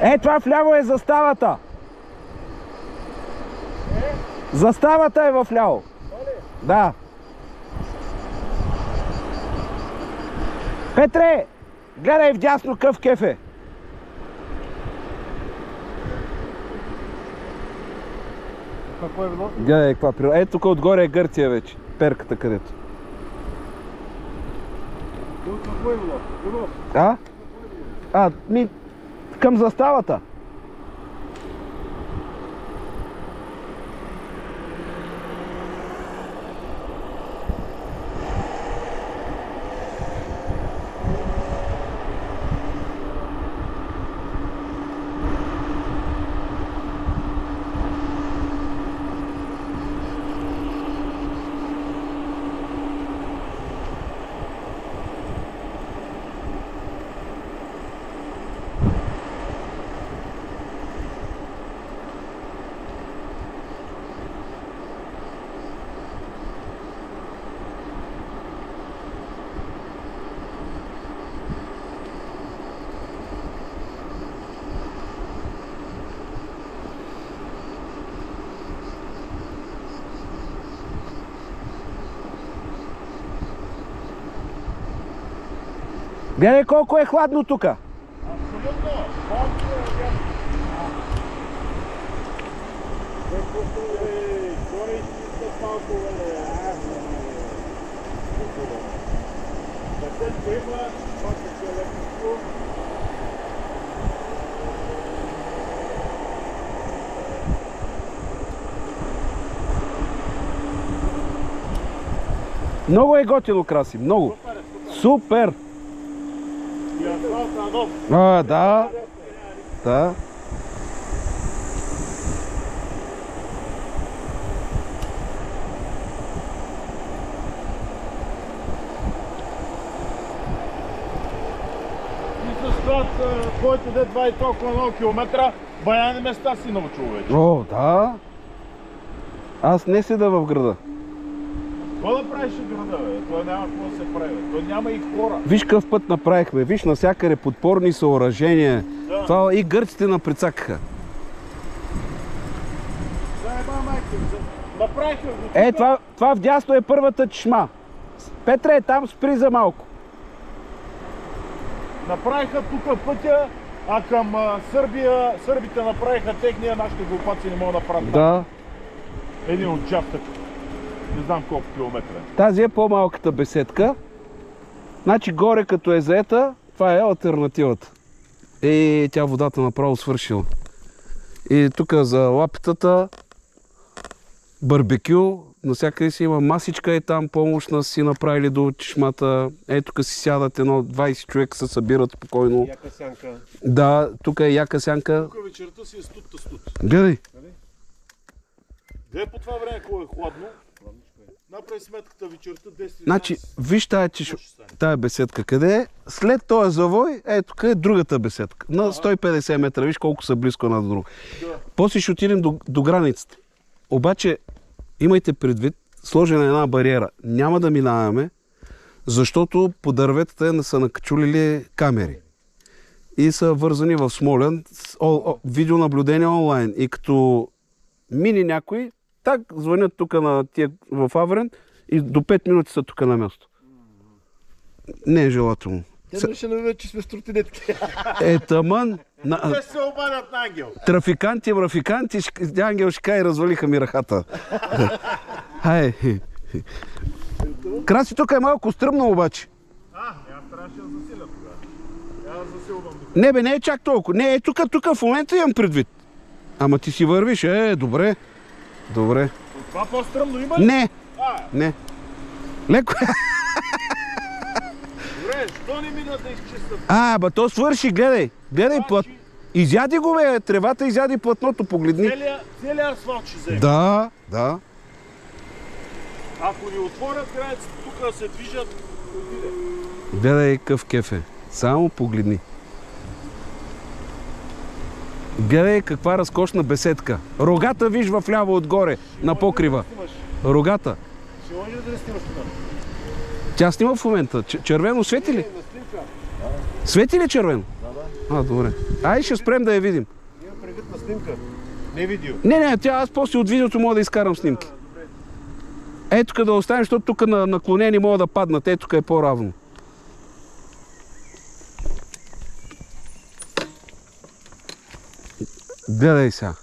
Е, това вляво е заставата. Заставата е вляво. Да. Петре, гледай вдясно къв кефе. Какво е било? Гледай каква природа. Ето тук отгоре е Гърция вече. Перката където. Какво е било? Към заставата. Гледай колко е хладно тука. Абсолютно. Много е готино, Краси, много. Супер! Да. Да. Който де 20 толкова много километра, баяни места си научил вече. О, да. Аз не седа в града. Какво да правиш в града, бе? Той няма какво да се прави. Той няма и хора. Виж какъв път направихме. Виж навсякъде подпорни съоръжения. Да. Това и гърците наприцакаха. Направихме го. Е, това вдясно е първата чешма. Петре, там спри за малко. Направиха тук пътя, а към Сърбия, сърбите направиха техния, нашите глупаци не могат да правят. Да. Един участък. Не знам колко километра. Тази е по-малката беседка. Значи горе като е заета, това е алтернативата. И тя водата направо свършила. И тук за лапитата барбекю, навсякъде си има масичка и там помощна си направили до чешмата. Ей, тук си сядат 20 човека, се събират спокойно. Яка сянка. Да, тук е яка сянка. Тук вечерта си е студ. Гледай. Де по това време, ако е хладно, направи сметката вечерта 10. Значи, виж тая беседка къде е. След този завой, ето тук е другата беседка. На 150 метра, виж колко са близко една до друга. Да. После ще отидем до границата. Обаче, имайте предвид, сложена една бариера. Няма да минаваме, защото по дърветата са накачулили камери. И са вързани в Смолян, видеонаблюдение онлайн. И като мини някой, так звънят тук на тия в Аврен и до 5 минути са тук на място. Не е желателно. Те ще наведат, че сме струтинетки. Тъмън. Те се обадят на Ангел. Трафиканти, Ангел ще кай, развалиха ми ръхата. Хай. Краси, тук е малко стръмно обаче. Аз трябваше да засиля тогава. Аз засилвам. Не бе, не е чак толкова. Не, тук в момента имам предвид. Ама ти си вървиш, добре. Добре. Това по-стръмно има ли? Не. Не. Леко. Добре, що не мина да изчистят? То свърши, гледай. Гледай плът. Изяди го, бе, тревата изяди платното, погледни. Целият асфалт ще вземе. Да. Ако ни отворят границата, тук се движат, отиде. Гледай къв кефе. Само погледни. Гледай каква разкошна беседка. Рогата виж вляво отгоре, на покрива. Рогата. Ще може да не снимаш това? Тя снима в момента. Червено свети ли? Свети ли червено? Да. Добре. Ай, ще спрем да я видим. Има предвид на снимка, не видео. Не, аз после от видеото мога да изкарам снимки. Ето тук да оставим, защото тук на наклонени могат да паднат. Ето тук е по-равно. Гледай сега.